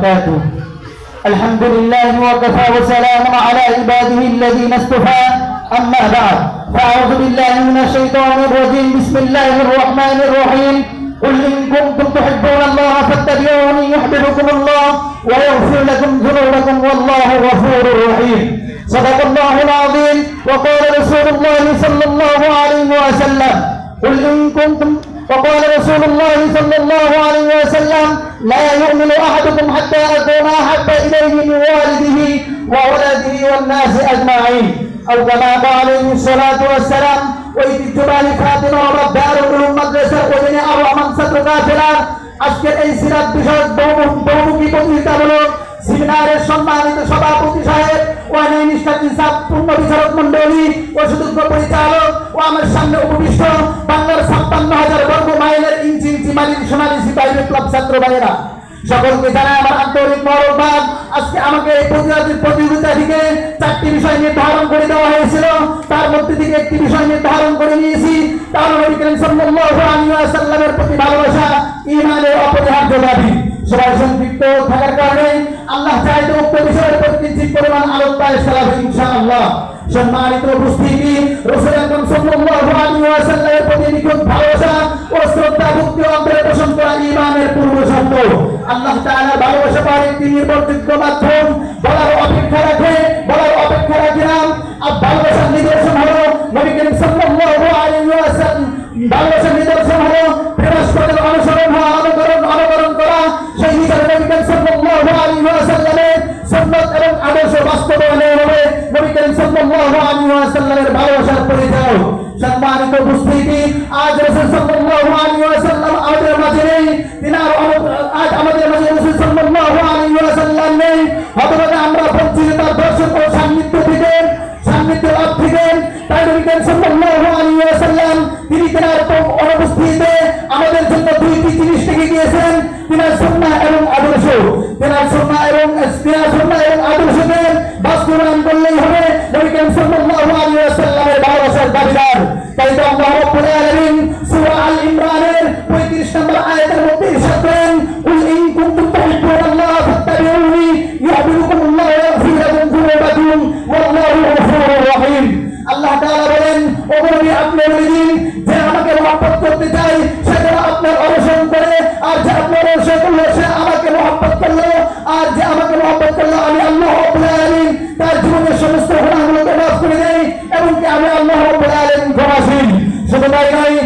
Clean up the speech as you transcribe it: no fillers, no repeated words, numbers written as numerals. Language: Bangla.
وبركاته. الحمد لله وكفى وسلام على عباده الذين اصطفى. أما بعد فأعوذ بالله من الشيطان الرجيم. بسم الله الرحمن الرحيم. قل إن كنتم تحبون الله فاتبعوني يحببكم الله ويغفر لكم ذنوبكم والله غفور رحيم. صدق الله العظيم. وقال رسول الله صلى الله عليه وسلم قل إن كنتم وقال رسول الله صلى الله عليه وسلم لا يؤمن أحدكم حتى أكون أحب إليه من والده وولده والناس أجمعين أو كما قال عليه الصلاة والسلام. ঐতিহ্যবাহী ফাতিমা ওয়া দারুল উলুম মাদ্রাসা অধীনে আর রহমান ছাত্র কাফেলা আজকের এই সিরাত বিষয়ক বহুমুখী প্রতিযোগিতামূলক সেমিনারের সম্মানিত সভাপতি সাহেব ও নিষ্ঠা পূর্ণ বিচারক মন্ডলী ও সুযোগ্য পরিচালক ও আমার সামনে উপবিষ্ট বাংলার ৫৬,০০০ বর্গ মাইলের ইঞ্চি ইঞ্চি মালিক সোনালী সিপাহী বিপ্লব ছাত্র ভাইয়েরা, সকলকে জানাই আমার আন্তরিক মোবারকবাদ। আজকে আমাকে এই প্রতিযোগিতা থেকে ৪টি বিষয় নির্ধারণ করে দেওয়া হয়েছিল, তার মধ্যে থেকে একটি বিষয় নির্ধারণ করে নিয়েছি, তা হলো নবী করিম সাল্লাল্লাহু আলাইহি ওয়াসাল্লামের প্রতি ভালোবাসা ঈমানের অপরিহার্য দাবি। সবাই সংক্ষিপ্ত থাকার কারণে আল্লাহ চাইলে উক্ত বিষয়ের প্রতি কিঞ্চিৎ পরিমাণ আলোকপাত চালাবো ইনশাআল্লাহ। সম্মানিত উপস্থিতি, রাসূল আকরাম সাল্লাল্লাহু আলাইহি ওয়াসাল্লামের প্রতি নিখুঁত ভালোবাসা ও শ্রদ্ধা ভক্তি অন্তরে পোষণ করা ঈমানের পূর্ব শর্ত। আল্লাহ তাআলার ভালোবাসা পাওয়ার একটি নির্ভরযোগ্য মাধ্যম বলার অপেক্ষা রাখিলাম। আর ভালোবাসার নিদর্শন হলো নবী করিম সাল্লাল্লাহু আলাইহি ওয়াসাল্লাম। ভালোবাসার নিদর্শন হলো প্রেরস্পদের অনুসরণ হওয়া, অনুকরণ করা। সেই হিসাবে নবী করিম সাল্লাল্লাহু আলাইহি ওয়াসাল্লামের সুন্নাত এবং আদর্শ বাস্তবায়নে হবে নবী করিম সাল্লাল্লাহু আলাইহি ওয়াসাল্লামের ভালোবাসার পরিচয়। সম্মানিত উপস্থিতি, আজ রাসূল সাল্লাল্লাহু আলাইহি ওয়াসাল্লাম আমাদের মাঝে নেই। আজ আমাদের মাঝে রাসূল সাল্লাল্লাহু আলাইহি ওয়াসাল্লাম নেই। হয়তোবা আমরা বঞ্চিত তার দর্শন ও সান্নিধ্য লাভ থেকে। তাই নবী করিম সাল্লাল্লাহু আলাইহি ওয়াসাল্লাম তিনি তার অনুপস্থিতিতে আমাদের জন্য দুইটি জিনিস থেকে গিয়েছেন, তিনার সুন্নাহ এবং আদর্শ। তিনার সুন্নাহ এবং আদর্শকে বাস্তবায়ন করলেই হবে নবী করিম সাল্লাল্লাহু আলাইহি ওয়াসাল্লামের ভালোবাসার দাবিদার। তাই তো আল্লাহ রাব্বুল আলামিন সূরা আল ইমরানের ৩৫ নম্বর আয়াতের মধ্যে ইরশাদ করেন, কুল ইন কুনতুম তুহিব্বুনাল্লাহ ফাত্তাবিউনি ইউহিব্বুকুমুল্লাহ ওয়া ইয়াগফির লাকুম যুনুবাকুম ওয়াল্লাহু গফুরুর রহিম। আল্লাহ তাআলা বলেন, ও নবী, আপনি বলে দিন যে আমাকে মহব্বত করতে চাই সে যেন আপনার অনুসরণ করে, আর যে আপনার অনুসরণ করলো সে আমাকে মহব্বত করলো, আর যে আমাকে মহব্বত করলো আমি আল্লাহ রাব্বুল আলামিন তার জীবনের সমস্ত গুনাহগুলোকে মাফ করে দেই এবং কি আমি আল্লাহ রাব্বুল আলামিন ক্ষমাশীল। শুধু তাই নয়,